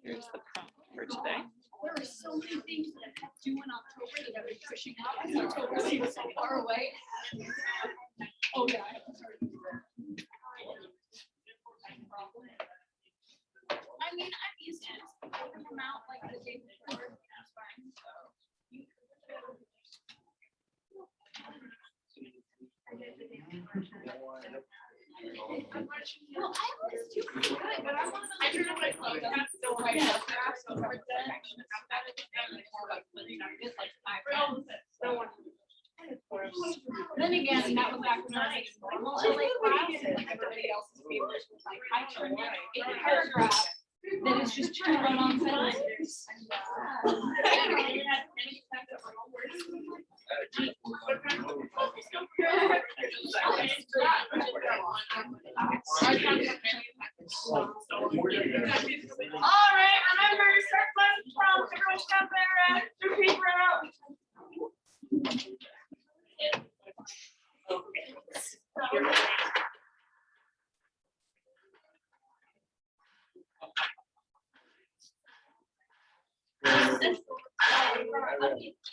Here's the prompt for today. There are so many things that I have to do in October that I've been pushing out because October seems so far away. Oh, yeah. I mean, I'm used to just putting them out like the day before. That's fine. So. Well, I always do pretty good, but I'm one of those. I don't know what that's still right now. So then again, that was back when I was like normal LA class, and like everybody else's papers was like, I turned in a paragraph that is just two run-on sentences. All right, remember, start lesson from everyone stop there, your paper out.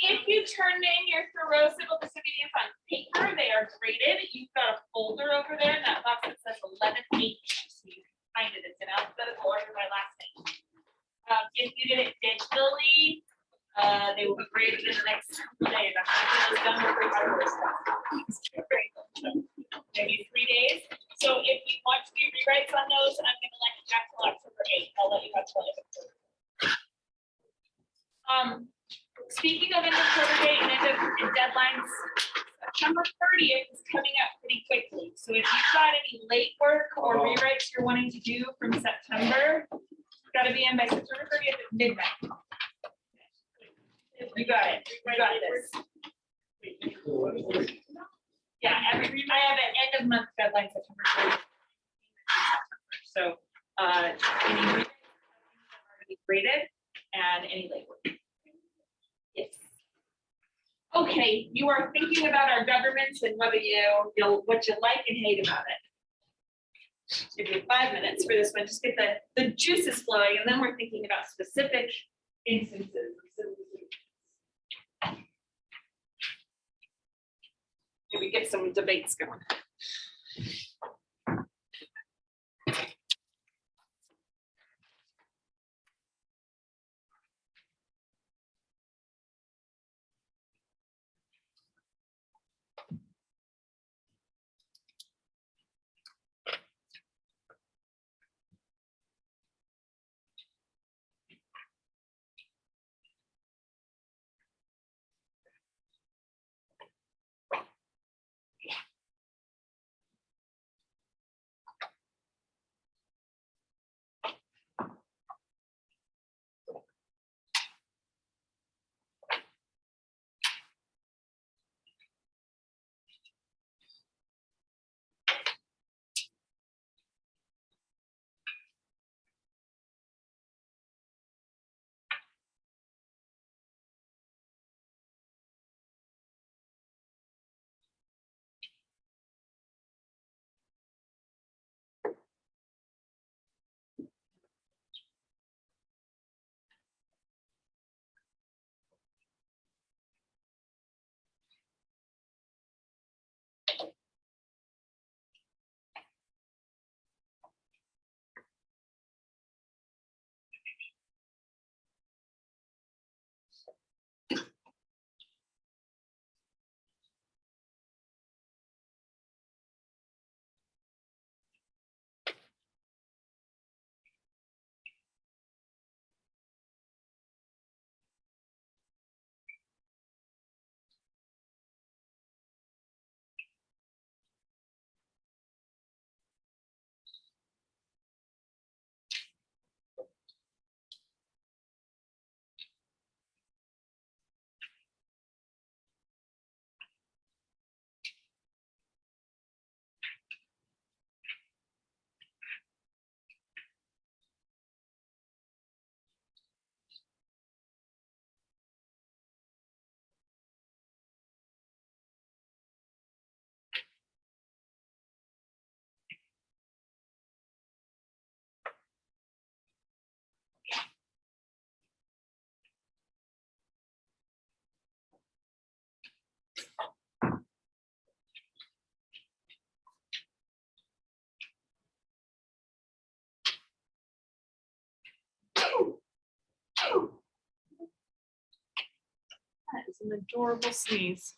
If you turned in your Thoreau Civil Disobedience on paper, they are graded. You've got a folder over there in that box that says 11H. So you can find it. It's in alphabetical order by last name. If you did it digitally, they will be graded in the next couple days. I'm going to done with maybe 3 days. So if you want to do rewrites on those, I'm going to let you back till October 8th. I'll let you back till October. Speaking of end of quarter date and end of deadlines, September 30th is coming up pretty quickly. So if you've got any late work or rewrites you're wanting to do from September, it's got to be in by September 30th at midnight. You got it. You got this. Yeah, I have an end of month deadline September 30th. So any rewrites are already graded and any late work. Yes. Okay, you are thinking about our governments and whether what you like and hate about it. Give you 5 minutes for this one. Just get the juices flowing, and then we're thinking about specific instances of civil disobedience. Can we get some debates going? is an adorable sneeze.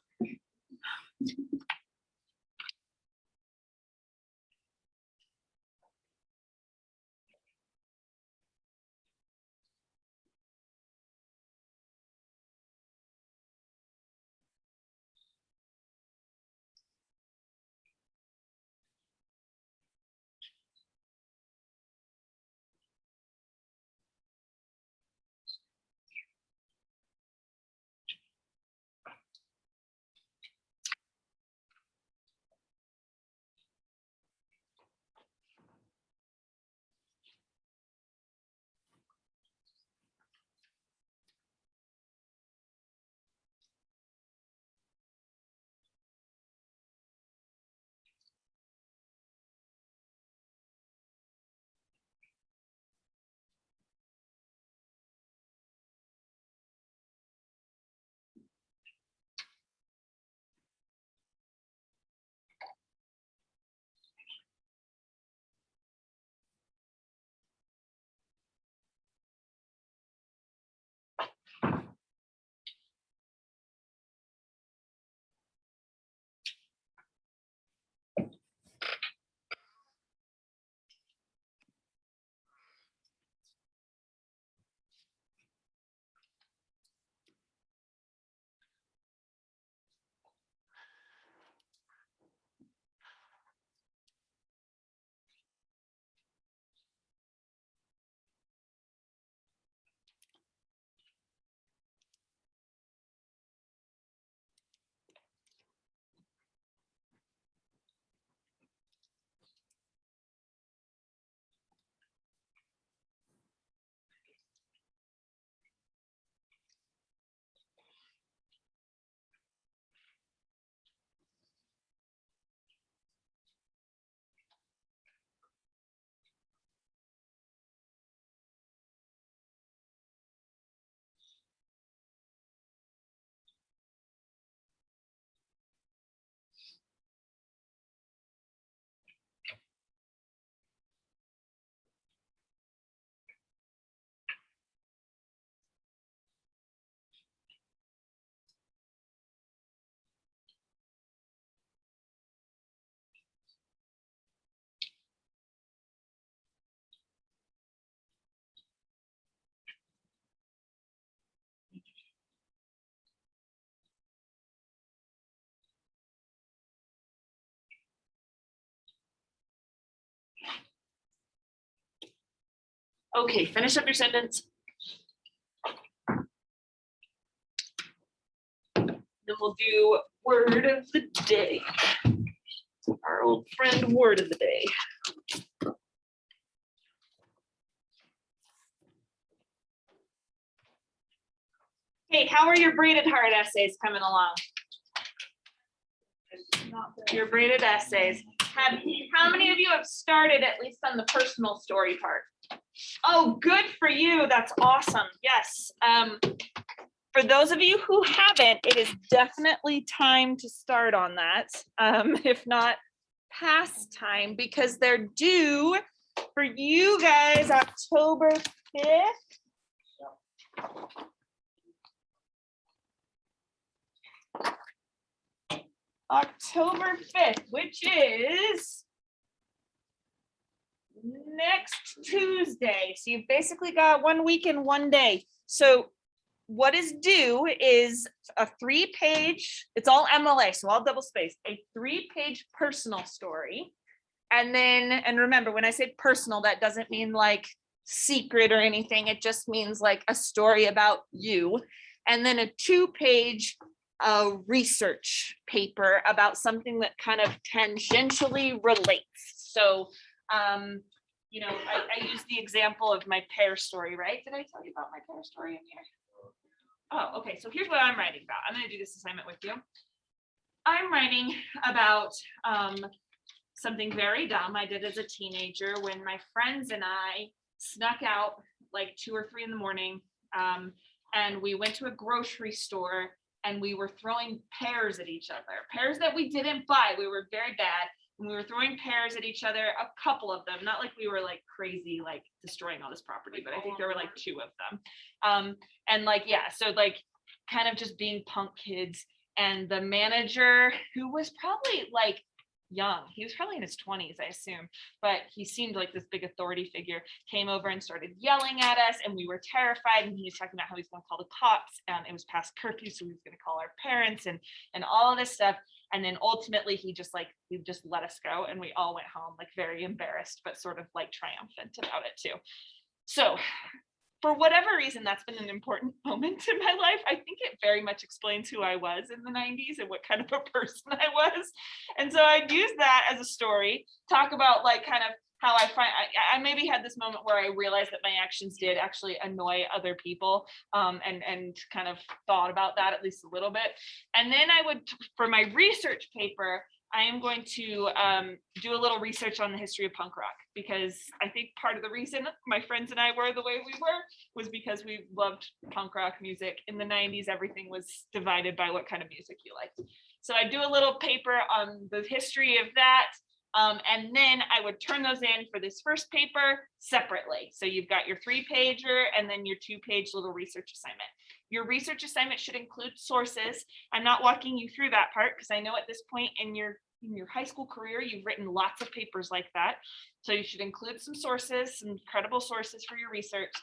Okay, finish up your sentence. Then we'll do word of the day. Our old friend word of the day. Hey, how are your braided heart essays coming along? Your braided essays. How many of you have started at least on the personal story part? Oh, good for you. That's awesome. Yes. For those of you who haven't, it is definitely time to start on that. If not past time, because they're due for you guys October 5th. October 5th, which is next Tuesday. So you've basically got 1 week and 1 day. So what is due is a 3-page, it's all MLA, so all double space, a 3-page personal story. And then, and remember, when I say personal, that doesn't mean like secret or anything. It just means like a story about you. And then a 2-page research paper about something that kind of tangentially relates. So, you know, I use the example of my pear story, right? Did I tell you about my pear story in here? Oh, okay. So here's what I'm writing about. I'm going to do this assignment with you. I'm writing about something very dumb I did as a teenager when my friends and I snuck out like 2 or 3 in the morning, and we went to a grocery store and we were throwing pears at each other. Pears that we didn't buy. We were very bad. And we were throwing pears at each other, a couple of them, not like we were like crazy, like destroying all this property, but I think there were like 2 of them. And like, yeah, so like kind of just being punk kids. And the manager, who was probably like young, he was probably in his 20s, I assume, but he seemed like this big authority figure, came over and started yelling at us, and we were terrified. And he was talking about how he's going to call the cops, and it was past curfew, so he was going to call our parents and all of this stuff. And then ultimately he just let us go, and we all went home like very embarrassed, but sort of like triumphant about it too. So for whatever reason, that's been an important moment in my life. I think it very much explains who I was in the 90s and what kind of a person I was. And so I'd use that as a story, talk about like kind of how I maybe had this moment where I realized that my actions did actually annoy other people, and kind of thought about that at least a little bit. And then I would, for my research paper, I am going to do a little research on the history of punk rock, because I think part of the reason my friends and I were the way we were was because we loved punk rock music. In the 90s, everything was divided by what kind of music you liked. So I do a little paper on the history of that. And then I would turn those in for this first paper separately. So you've got your 3-pager and then your 2-page little research assignment. Your research assignment should include sources. I'm not walking you through that part because I know at this point in your high school career, you've written lots of papers like that. So you should include some sources, some credible sources for your research.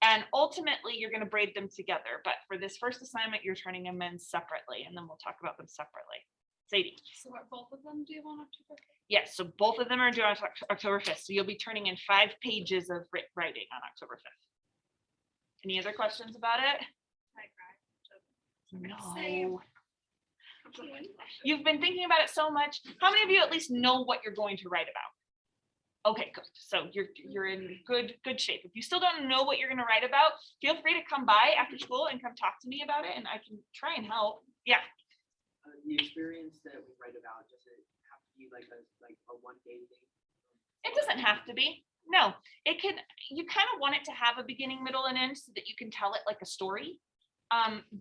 And ultimately, you're going to braid them together. But for this first assignment, you're turning them in separately, and then we'll talk about them separately. Sadie. So are both of them due on October 5th? Yes, so both of them are due on October 5th. So you'll be turning in 5 pages of writing on October 5th. Any other questions about it? No. You've been thinking about it so much. How many of you at least know what you're going to write about? Okay, good. So you're in good shape. If you still don't know what you're going to write about, feel free to come by after school and come talk to me about it, and I can try and help. Yeah. The experience that we write about, does it have to be like a one-day thing? It doesn't have to be. No, it can. You kind of want it to have a beginning, middle, and end so that you can tell it like a story.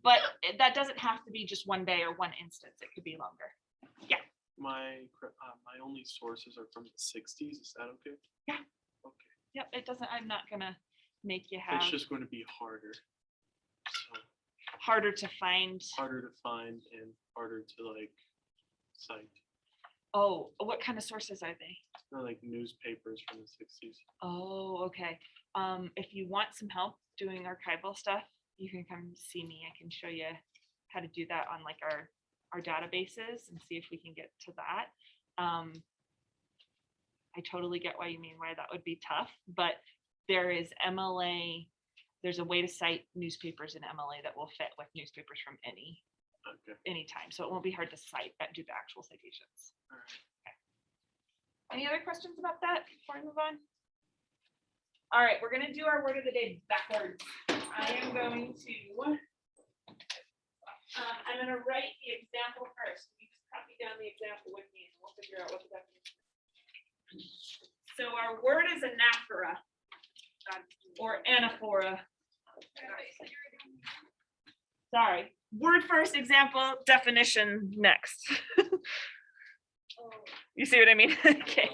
But that doesn't have to be just one day or one instance. It could be longer. Yeah. My only sources are from the 60s. Is that okay? Yeah. Okay. Yep. It doesn't. I'm not gonna make you have. It's just going to be harder. So Harder to find. harder to find and harder to like cite. Oh, what kind of sources are they? They're like newspapers from the 60s. Oh, okay. If you want some help doing archival stuff, you can come see me. I can show you how to do that on like our databases and see if we can get to that. I totally get why that would be tough, but there is MLA. There's a way to cite newspapers in MLA that will fit with newspapers from any time. So it won't be hard to cite do the actual citations. All right. Okay. Any other questions about that before I move on? All right, we're gonna do our word of the day backwards. I am going to, I'm gonna write the example first. You just copy down the example with me and we'll figure out what the definition is. So our word is anaphora or anaphora. Sorry, word first, example, definition next. You see what I mean? Okay.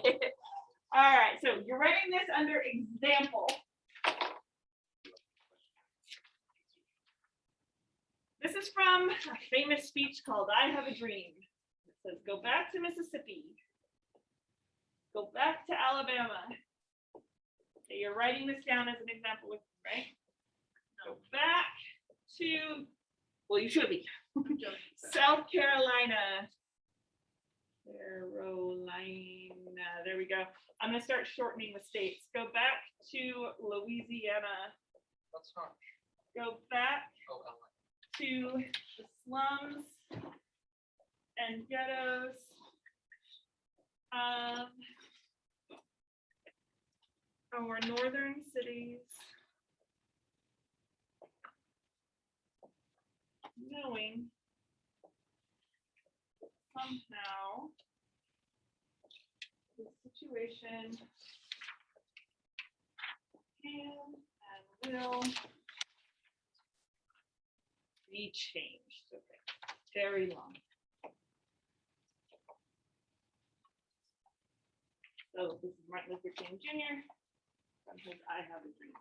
All right, so you're writing this under example. This is from a famous speech called I Have a Dream. It says, go back to Mississippi. Go back to Alabama. Okay, you're writing this down as an example with me, right? Go back to, well, you should be. South Carolina. There we go. I'm gonna start shortening the states. Go back to Louisiana. Let's not. Go back Oh, to the slums and ghettos. Our northern cities. Knowing somehow the situation can and will be changed. Okay, very long. So this is Martin Luther King Jr. From his I Have a Dream.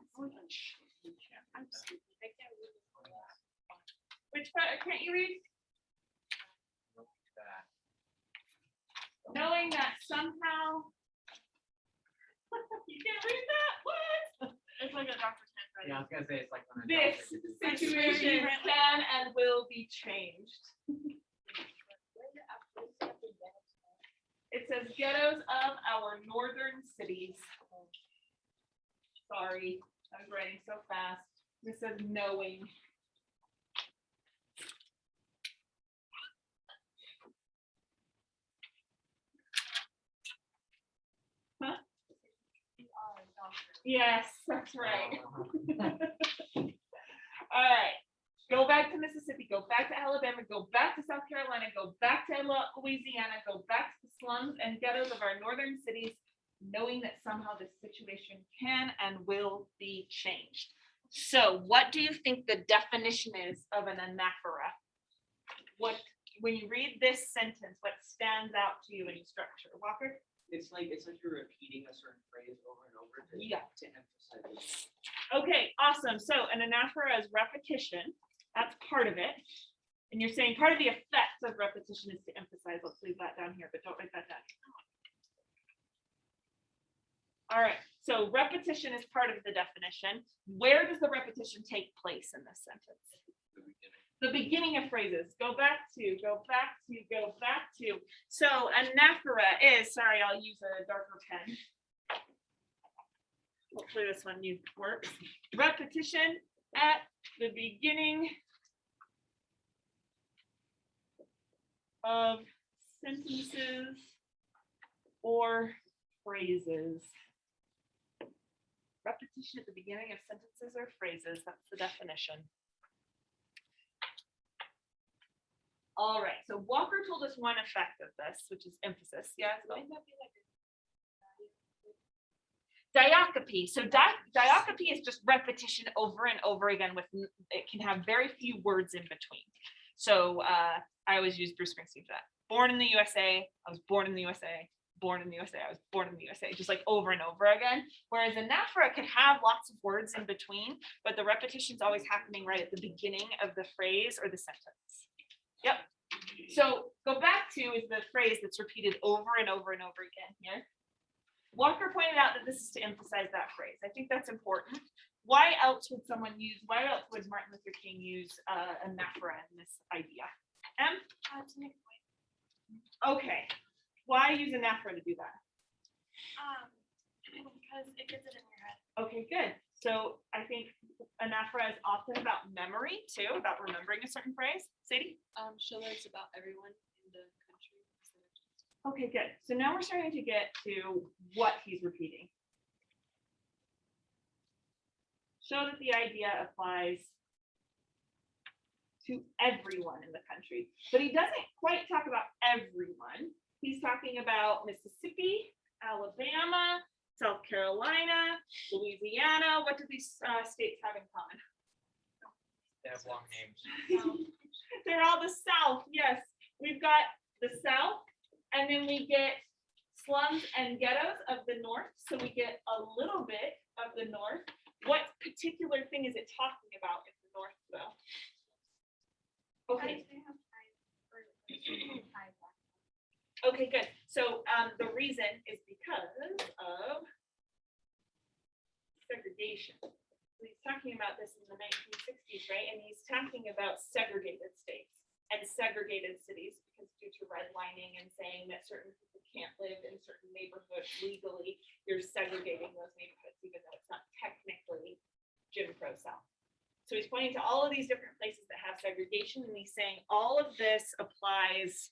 Which part, can't you read? Knowing that somehow. You can't read that, what? It's like a doctor's handwriting. Yeah, I was gonna say, it's like when a This doctor did this. situation can and will be changed. It says ghettos of our northern cities. Sorry, I was writing so fast. This says knowing. Huh? Yes, that's right. All right, go back to Mississippi, go back to Alabama, go back to South Carolina, go back to Louisiana, go back to the slums and ghettos of our northern cities, knowing that somehow this situation can and will be changed. So what do you think the definition is of an anaphora? What, when you read this sentence, what stands out to you in structure? Walker? It's like you're repeating a certain phrase over and over to Yeah. emphasize it. Okay, awesome. So an anaphora is repetition. That's part of it. And you're saying part of the effect of repetition is to emphasize. Let's leave that down here, but don't write that down. All right, so repetition is part of the definition. Where does the repetition take place in this sentence? The beginning of phrases. Go back to. So anaphora is, sorry, I'll use a darker pen. Hopefully this one works. Repetition at the beginning of sentences or phrases. Repetition at the beginning of sentences or phrases, that's the definition. All right, so Walker told us one effect of this, which is emphasis. Yeah. Diacope. So diacope is just repetition over and over again with, it can have very few words in between. So I always use Bruce Springsteen for that. Born in the USA, I was born in the USA, born in the USA, I was born in the USA, just like over and over again. Whereas anaphora could have lots of words in between, but the repetition is always happening right at the beginning of the phrase or the sentence. Yep. So go back to is the phrase that's repeated over and over and over again here. Walker pointed out that this is to emphasize that phrase. I think that's important. Why else would Martin Luther King use anaphora in this idea? To make a point. Okay. Why use anaphora to do that? Because it gets it in your head. Okay, good. So I think anaphora is often about memory too, about remembering a certain phrase. Sadie? Schiller's about everyone in the country. Okay, good. So now we're starting to get to what he's repeating. So that the idea applies to everyone in the country. But he doesn't quite talk about everyone. He's talking about Mississippi, Alabama, South Carolina, Louisiana. What do these states have in common? They have long names. They're all the South. Yes, we've got the South, and then we get slums and ghettos of the North. So we get a little bit of the North. What particular thing is it talking about in the North, though? Okay. Okay, good. So the reason is because of segregation. He's talking about this in the 1960s, right? And he's talking about segregated states and segregated cities because due to redlining and saying that certain people can't live in certain neighborhoods legally, you're segregating those neighborhoods, even though it's not technically Jim Crow South. So he's pointing to all of these different places that have segregation, and he's saying all of this applies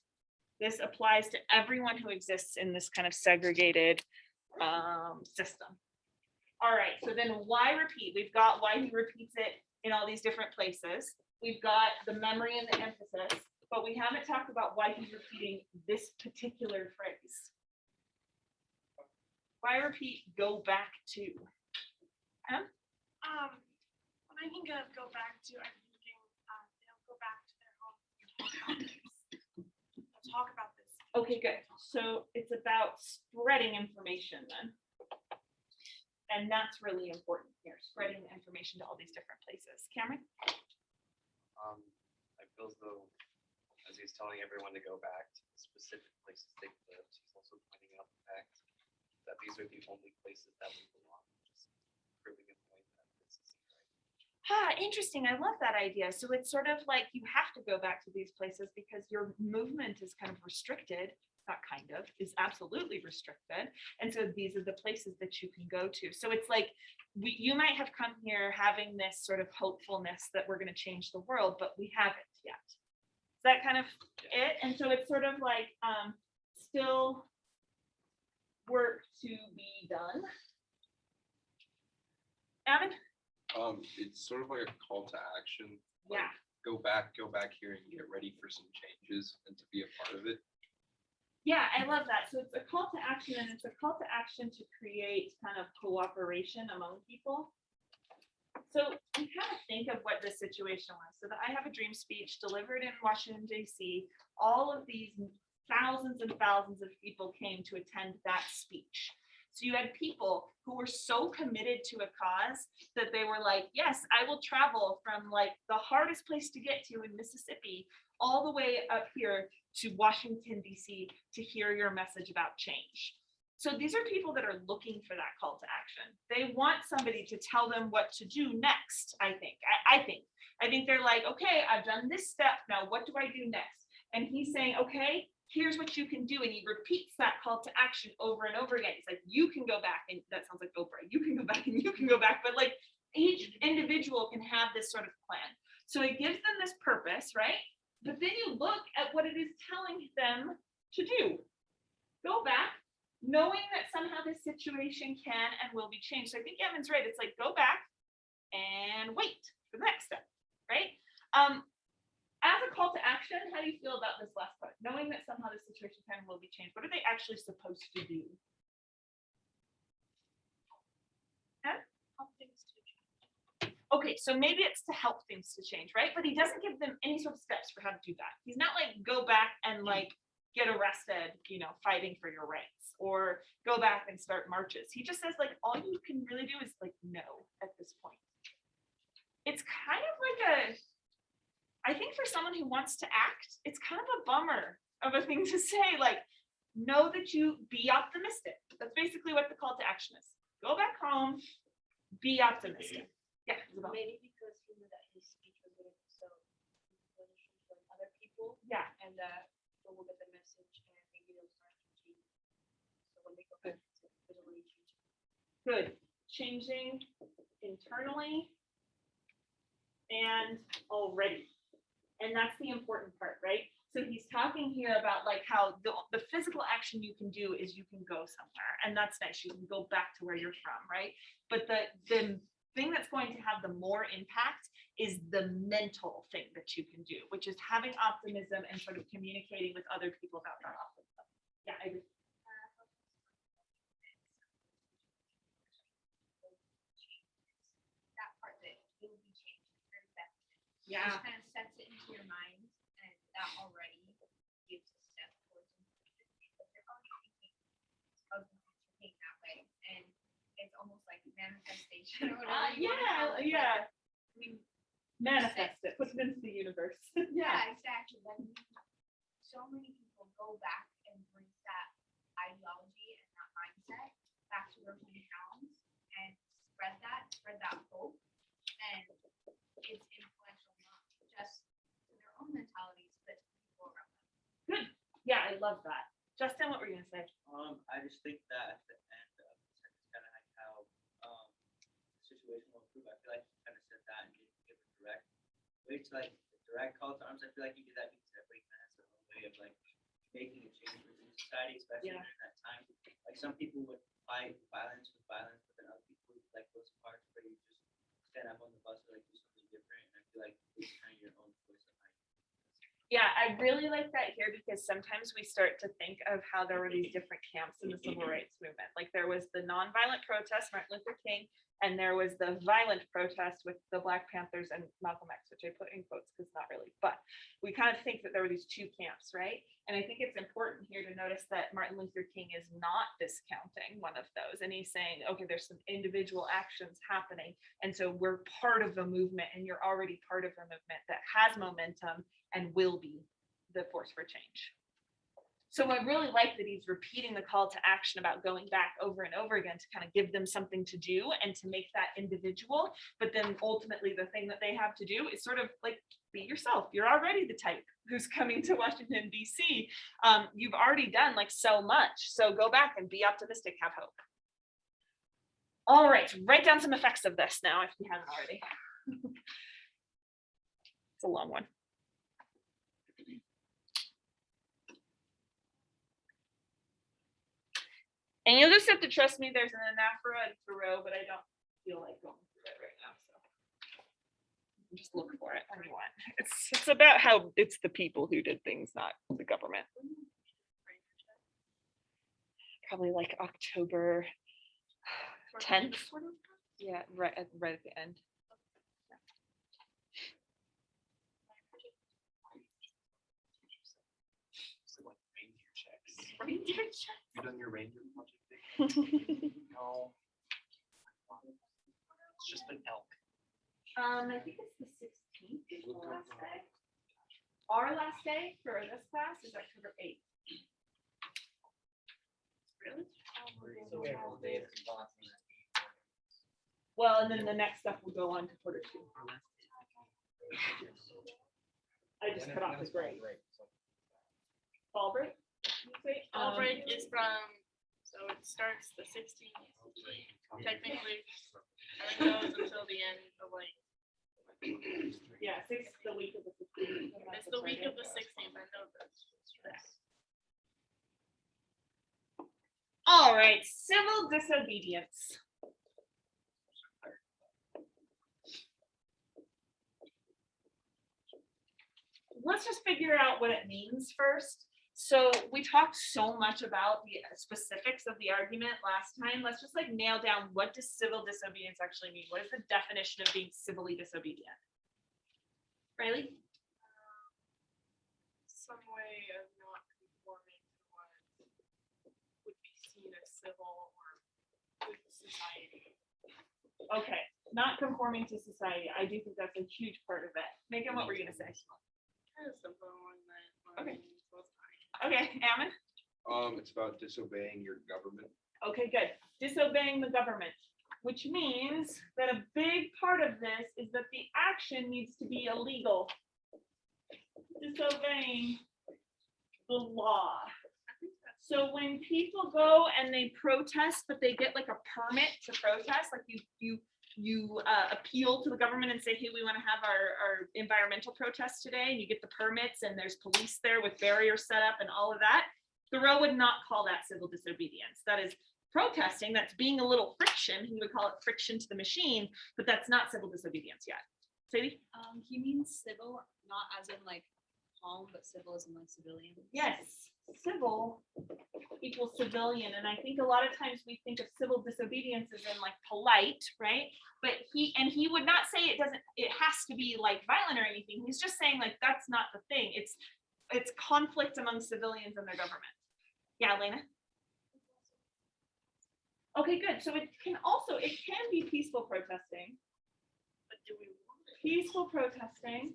to everyone who exists in this kind of segregated system. All right, so then why repeat? We've got why he repeats it in all these different places. We've got the memory and the emphasis, but we haven't talked about why he's repeating this particular phrase. Why repeat go back to? When I think of go back to, I'm thinking they'll go back to their home and talk about this. Okay, good. So it's about spreading information then. And that's really important here, spreading the information to all these different places. Cameron? feels though, as he's telling everyone to go back to the specific places they lived, he's also pointing out the fact that these are the only places that we belong, just proving a point that this isn't right. Interesting. I love that idea. So it's sort of like you have to go back to these places because your movement is kind of restricted. Not kind of, is absolutely restricted. And so these are the places that you can go to. So it's like you might have come here having this sort of hopefulness that we're going to change the world, but we haven't yet. Is that kind of it? And so it's sort of like still work to be done. Evan? It's sort of like a call to action. like, Yeah. Go back here and get ready for some changes and to be a part of it. Yeah, I love that. So it's a call to action, and it's a call to action to create kind of cooperation among people. So we kind of think of what this situation was. So that I have a dream speech delivered in Washington, D.C. All of these thousands and thousands of people came to attend that speech. So you had people who were so committed to a cause that they were like, yes, I will travel from like the hardest place to get to in Mississippi all the way up here to Washington, D.C. to hear your message about change. So these are people that are looking for that call to action. They want somebody to tell them what to do next, I think. I think they're like, okay, I've done this step. Now what do I do next? And he's saying, okay, here's what you can do. And he repeats that call to action over and over again. He's like, you can go back, and that sounds like Oprah. You can go back and you can go back. But like each individual can have this sort of plan. So it gives them this purpose, right? But then you look at what it is telling them to do. Go back, knowing that somehow this situation can and will be changed. So I think Evan's right. It's like, go back and wait for the next step, right? As a call to action, how do you feel about this last part? Knowing that somehow the situation can and will be changed, what are they actually supposed to do? Help things to change. Okay, so maybe it's to help things to change, right? But he doesn't give them any sort of steps for how to do that. He's not like, go back and like get arrested, fighting for your rights, or go back and start marches. He just says like, all you can really do is like, no, at this point. It's kind of like I think for someone who wants to act, it's kind of a bummer of a thing to say, like, know that you be optimistic. That's basically what the call to action is. Go back home, be optimistic. Yeah, Isabel. Maybe because he knew that his speech was going to be so influential for other people, Yeah, and that people will get the message and maybe they'll start to change. So when they go back to visually change. good. Changing internally and already. And that's the important part, right? So he's talking here about like how the physical action you can do is you can go somewhere, and that's nice. You can go back to where you're from, right? But the thing that's going to have the more impact is the mental thing that you can do, which is having optimism and sort of communicating with other people about that optimism. Yeah, I agree. That part that will be changed for the better. Yeah. Just kind of sets it into your mind, and that already gives a step towards improvement. Because you're already thinking of thinking that way, and it's almost like manifestation or whatever. you wanna call it, but, Yeah. I mean, Manifest it, put it into the universe. yeah, exactly. Like so many people go back and bring that ideology and that mindset back to their hometowns and spread that hope, and it's influential not just to their own mentalities, but to people around them. Yeah, I love that. Justin, what were you gonna say? I just think that at the end of the sentence, kind of like how the situation will improve. I feel like you kind of said that and didn't give a direct way to like the direct call to arms. I feel like you did that because everybody kind of has their own way of like making a change within society, especially Yeah. during that time. Like some people would fight violence with violence, but then other people would like those parts where you just stand up on the bus or like do something different. And I feel like it's kind of your own choice of like. Yeah, I really like that here because sometimes we start to think of how there were these different camps in the civil rights movement. Like there was the nonviolent protest, Martin Luther King, and there was the violent protest with the Black Panthers and Malcolm X, which I put in quotes because not really, but we kind of think that there were these two camps, right? And I think it's important here to notice that Martin Luther King is not discounting one of those. And he's saying, okay, there's some individual actions happening. And so we're part of a movement, and you're already part of a movement that has momentum and will be the force for change. So I really like that he's repeating the call to action about going back over and over again to kind of give them something to do and to make that individual. But then ultimately the thing that they have to do is sort of like be yourself. You're already the type who's coming to Washington, D.C. You've already done like so much. So go back and be optimistic, have hope. All right, write down some effects of this now if you haven't already. It's a long one. And you'll just have to trust me, there's an anaphora and Thoreau, but I don't feel like going through it right now, so. Just look for it when you want. It's about how it's the people who did things, not the government. Probably like October 10th. Yeah, right at the end. So like reindeer checks. Reindeer check. You done your reindeer project? No. It's just an elk. I think it's the 16th is the last day. Our last day for this class is October 8th. Really? So we have all day of response. Well, and then the next stuff will go on to quarter 2. I just cut off the break. Fall break? You say? Fall break is from, so it starts the 16th. Technically, and it goes until the end of like, Yeah, the week of the 16th. it's the week of the 16th, I know this. All right, civil disobedience. Let's just figure out what it means first. So we talked so much about the specifics of the argument last time. Let's just like nail down, what does civil disobedience actually mean? What is the definition of being civilly disobedient? Riley? Some way of not conforming to what would be seen as civil or good society. Okay, not conforming to society. I do think that's a huge part of it. Megan, what were you gonna say? Kind of simple one that. Okay. Okay, Ammon? It's about disobeying your government. Okay, good. Disobeying the government, which means that a big part of this is that the action needs to be illegal. Disobeying the law. So when people go and they protest, but they get like a permit to protest, like you appeal to the government and say, hey, we want to have our environmental protest today, and you get the permits and there's police there with barriers set up and all of that, Thoreau would not call that civil disobedience. That is protesting, that's being a little friction. He would call it friction to the machine, but that's not civil disobedience yet. Sadie? He means civil, not as in like calm, but civil as in like civilian. Yes, civil equals civilian, and I think a lot of times we think of civil disobedience as in like polite, right? But he would not say it has to be like violent or anything. He's just saying like that's not the thing. It's conflict among civilians and their government. Yeah, Elena? Okay, good. So it can be peaceful protesting. But do we want it? Peaceful protesting.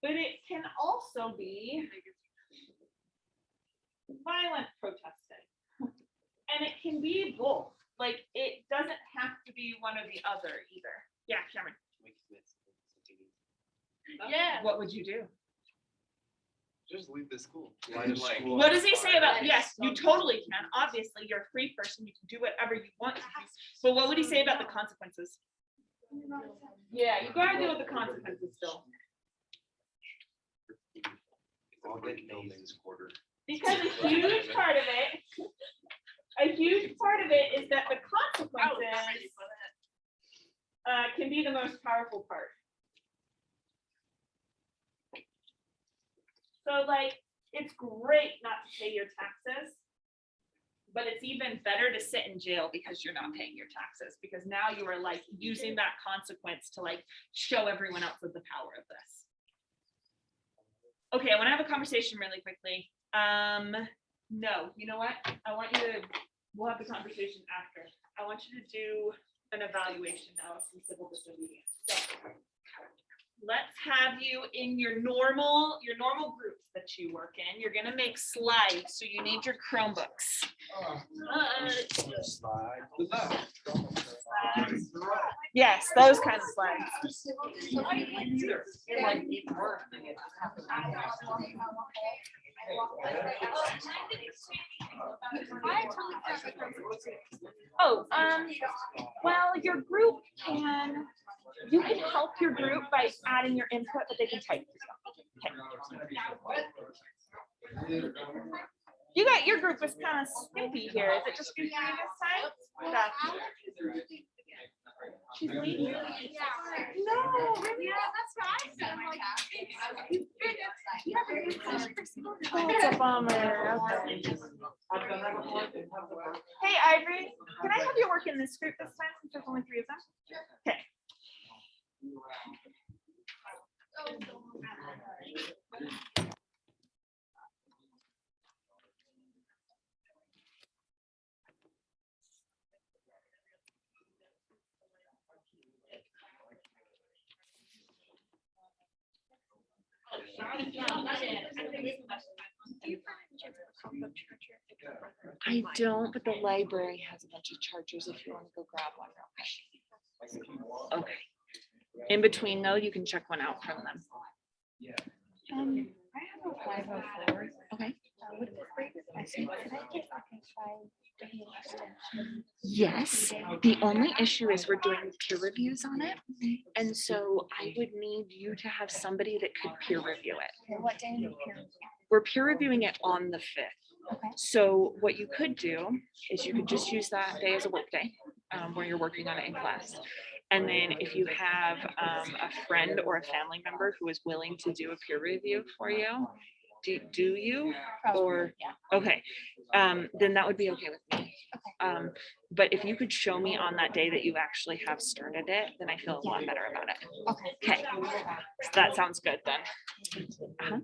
But it can also be violent protesting. And it can be both. Like, it doesn't have to be one or the other either. Yeah, Cameron. Yeah. What would you do? Just leave the school. What does he say about, yes, you totally can. Obviously, you're a free person. You can do whatever you want to do. But what would he say about the consequences? Yeah, you gotta deal with the consequences still. I'll get nailed this quarter. Because a huge part of it is that the consequences can be the most powerful part. So like, it's great not to pay your taxes, but it's even better to sit in jail because you're not paying your taxes, because now you are like using that consequence to like show everyone else of the power of this. Okay, I want to have a conversation really quickly. No, you know what? We'll have the conversation after. I want you to do an evaluation now of some civil disobedience. So, let's have you in your normal groups that you work in. You're gonna make slides, so you need your Chromebooks. Yes, those kind of slides. Oh, well, your group you can help your group by adding your input, but they can type. Okay. Your group was kind of skimpy here. Is it just you this time? Yeah. She's leaving. No, really? That's what I said. I'm like, Oh, it's a bummer. Okay. Hey, Ivory, can I have you work in this group this time since there's only 3 of them? Okay. I don't, but the library has a bunch of chargers if you want to go grab one real quick. Okay. In between though, you can check one out from them. I have a 504. Okay. With the greatest message, could I get like a 5 Yes, the only issue is we're doing peer reviews on it. And so I would need you to have somebody that could peer review it. What day do you hear? We're peer reviewing it on the 5th. Okay. So what you could do is you could just use that day as a work day where you're working on it in class. And then if you have a friend or a family member who is willing to do a peer review for you, do you? Or, yeah. okay, then that would be okay with me. But if you could show me on that day that you actually have started it, then I feel a lot better about it. Okay. Okay, so that sounds good then. Uh-huh.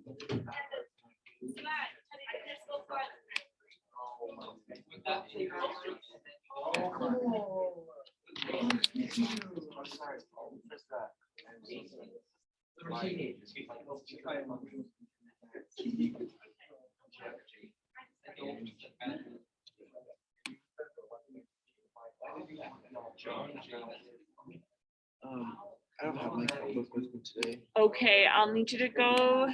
I don't have my notebook with me today. Okay, I'll need you to go.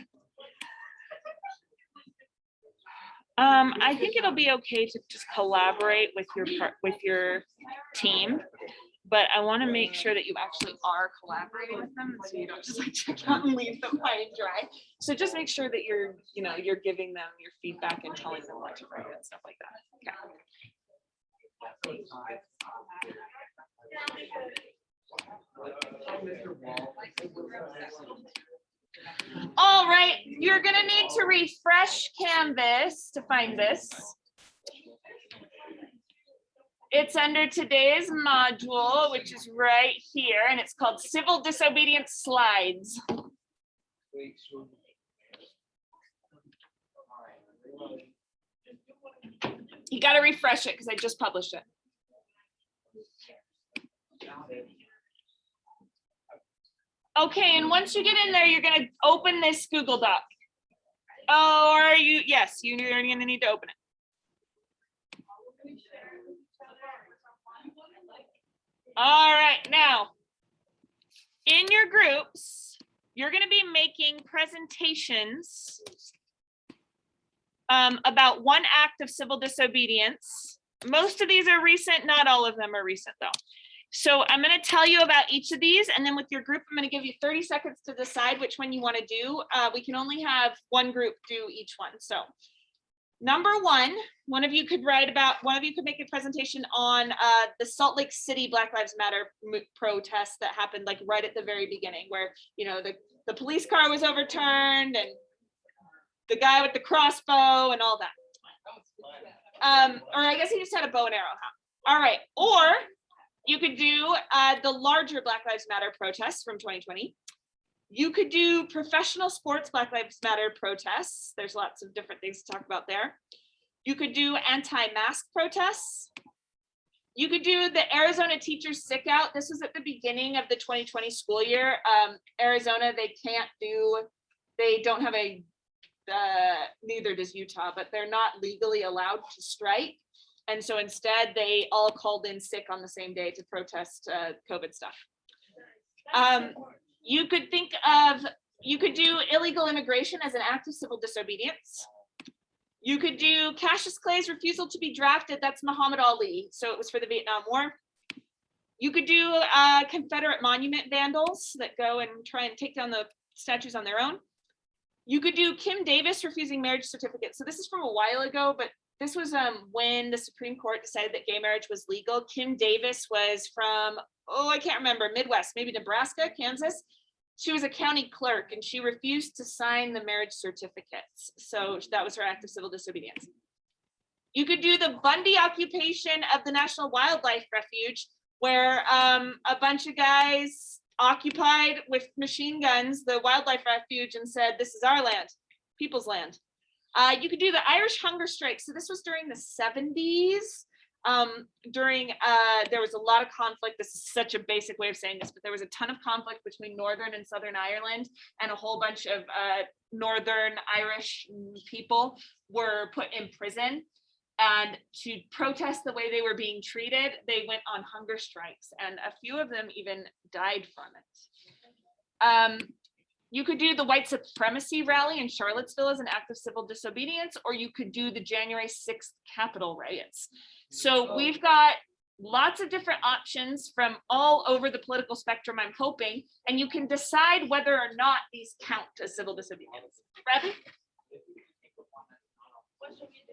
I think it'll be okay to just collaborate with your team, but I want to make sure that you actually are collaborating with them, so you don't just like check out and leave them high and dry. So just make sure that you're giving them your feedback and telling them what to write and stuff like that. Okay. All right, you're gonna need to refresh Canvas to find this. It's under today's module, which is right here, and it's called Civil Disobedience Slides. You gotta refresh it because I just published it. Okay, and once you get in there, you're gonna open this Google Doc. Oh, are you? Yes, you're gonna need to open it. All right, now, in your groups, you're gonna be making presentations about one act of civil disobedience. Most of these are recent, not all of them are recent though. So I'm going to tell you about each of these, and then with your group, I'm going to give you 30 seconds to decide which one you want to do. We can only have one group do each one. So number one of you could make a presentation on the Salt Lake City Black Lives Matter protest that happened like right at the very beginning, where the police car was overturned and the guy with the crossbow and all that. Or I guess he just had a bow and arrow. All right, or you could do the larger Black Lives Matter protests from 2020. You could do professional sports Black Lives Matter protests. There's lots of different things to talk about there. You could do anti-mask protests. You could do the Arizona Teachers Sick Out. This was at the beginning of the 2020 school year. Arizona, they don't have neither does Utah, but they're not legally allowed to strike. And so instead, they all called in sick on the same day to protest COVID stuff. You could do illegal immigration as an act of civil disobedience. You could do Cassius Clay's refusal to be drafted. That's Muhammad Ali. So it was for the Vietnam War. You could do Confederate monument vandals that go and try and take down the statues on their own. You could do Kim Davis refusing marriage certificates. So this is from a while ago, but this was when the Supreme Court decided that gay marriage was legal. Kim Davis was from, I can't remember, Midwest, maybe Nebraska, Kansas. She was a county clerk and she refused to sign the marriage certificates. So that was her act of civil disobedience. You could do the Bundy occupation of the National Wildlife Refuge, where a bunch of guys occupied with machine guns the wildlife refuge and said, this is our land, people's land. You could do the Irish hunger strike. So this was during the 70s. There was a lot of conflict. This is such a basic way of saying this, but there was a ton of conflict between Northern and Southern Ireland, and a whole bunch of Northern Irish people were put in prison. And to protest the way they were being treated, they went on hunger strikes, and a few of them even died from it. You could do the white supremacy rally in Charlottesville as an act of civil disobedience, or you could do the January 6th Capitol riots. So we've got lots of different options from all over the political spectrum, I'm hoping, and you can decide whether or not these count as civil disobedience. Bradley?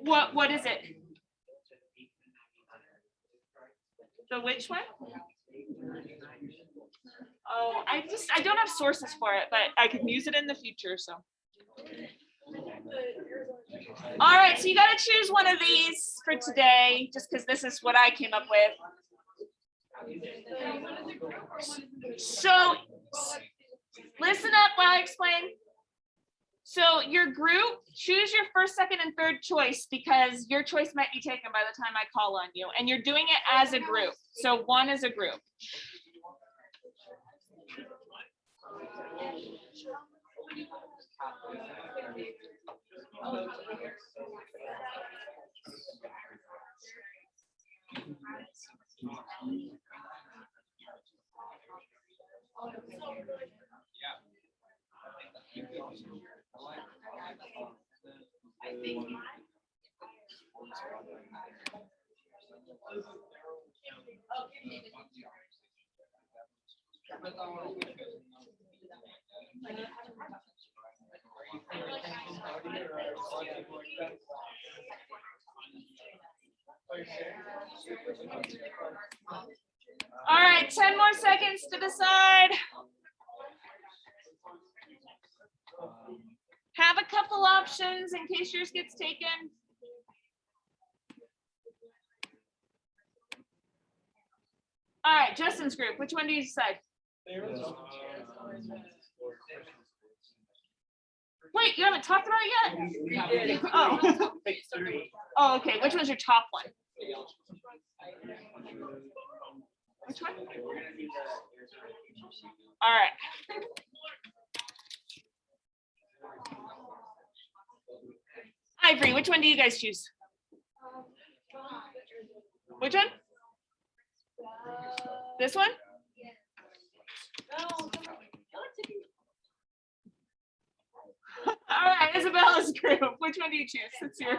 What is it? The which one? Oh, I don't have sources for it, but I could use it in the future, so. All right, so you got to choose one of these for today, just because this is what I came up with. So listen up while I explain. So your group, choose your first, second, and third choice, because your choice might be taken by the time I call on you, and you're doing it as a group. So one is a group. All right, 10 more seconds to decide. Have a couple options in case yours gets taken. All right, Justin's group, which one do you decide? Wait, you haven't talked about it yet? Oh. Oh, okay, which one's your top one? Which one? All right. Ivory, which one do you guys choose? Which one? This one? All right, Isabella's group. Which one do you choose? It's your.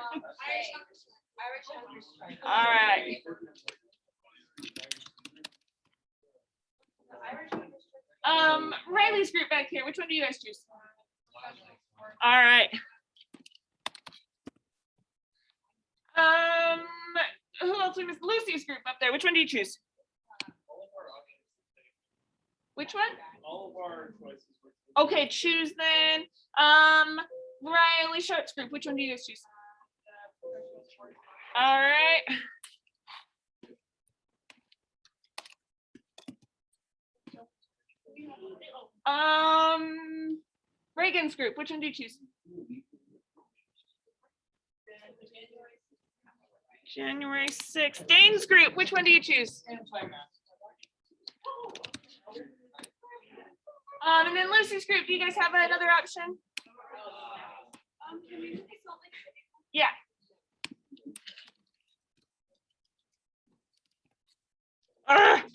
All right. Riley's group back here. Which one do you guys choose? All right. Who else we missed? Lucy's group up there. Which one do you choose? Which one? All of our choices. Okay, choose then. Riley Sharp's group. Which one do you guys choose? All right. Reagan's group. Which one do you choose? January 6th. Dane's group, which one do you choose? And then Lucy's group, do you guys have another option? Yeah.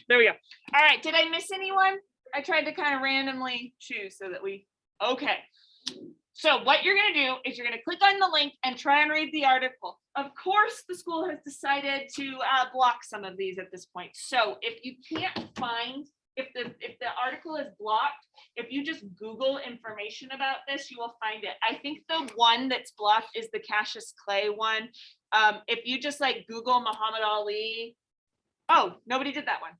There we go. All right, did I miss anyone? I tried to kind of randomly choose so that okay. So what you're gonna do is you're gonna click on the link and try and read the article. Of course, the school has decided to block some of these at this point. So if you can't find, if the article is blocked, if you just Google information about this, you will find it. I think the one that's blocked is the Cassius Clay one. If you just like Google Muhammad Ali, oh, nobody did that one.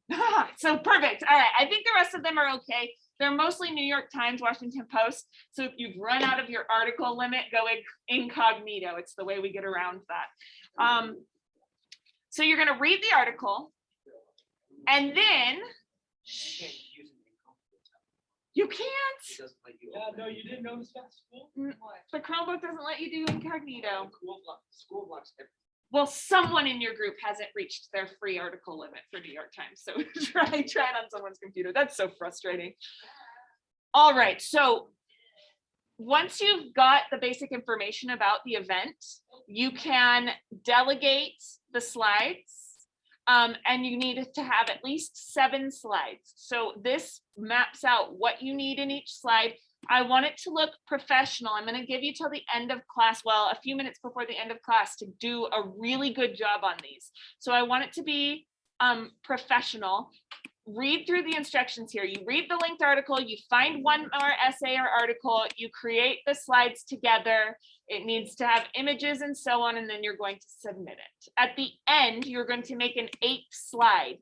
So perfect. All right, I think the rest of them are okay. They're mostly New York Times, Washington Post. So if you've run out of your article limit, go incognito. It's the way we get around that. So you're gonna read the article and then you can't. Yeah, no, you didn't notice that school? The Chromebook doesn't let you do incognito. School blocks everything. Well, someone in your group hasn't reached their free article limit for New York Times. So try it on someone's computer. That's so frustrating. All right, so once you've got the basic information about the event, you can delegate the slides. And you need to have at least 7 slides. So this maps out what you need in each slide. I want it to look professional. I'm going to give you till the end of class, well, a few minutes before the end of class to do a really good job on these. So I want it to be professional. Read through the instructions here. You read the linked article, you find one more essay or article, you create the slides together. It needs to have images and so on, and then you're going to submit it. At the end, you're going to make an 8th slide,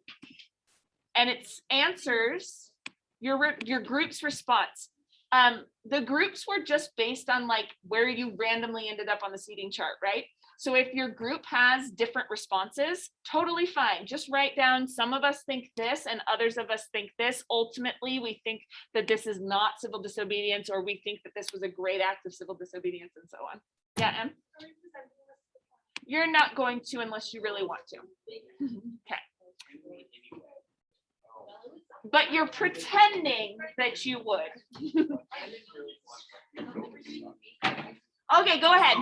and it's answers your group's response. The groups were just based on like where you randomly ended up on the seating chart, right? So if your group has different responses, totally fine. Just write down, some of us think this and others of us think this. Ultimately, we think that this is not civil disobedience, or we think that this was a great act of civil disobedience and so on. Yeah, Em? You're not going to unless you really want to. Okay. But you're pretending that you would. Okay, go ahead.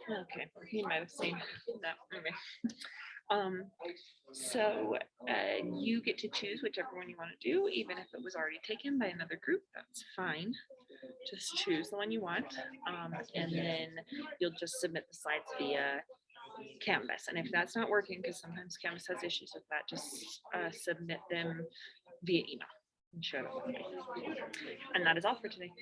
Okay, you might have seen that. Okay. So you get to choose whichever one you want to do, even if it was already taken by another group, that's fine. Just choose the one you want, and then you'll just submit the slides via Canvas. And if that's not working, because sometimes Canvas has issues with that, just submit them via email and share them with me. And that is all for today.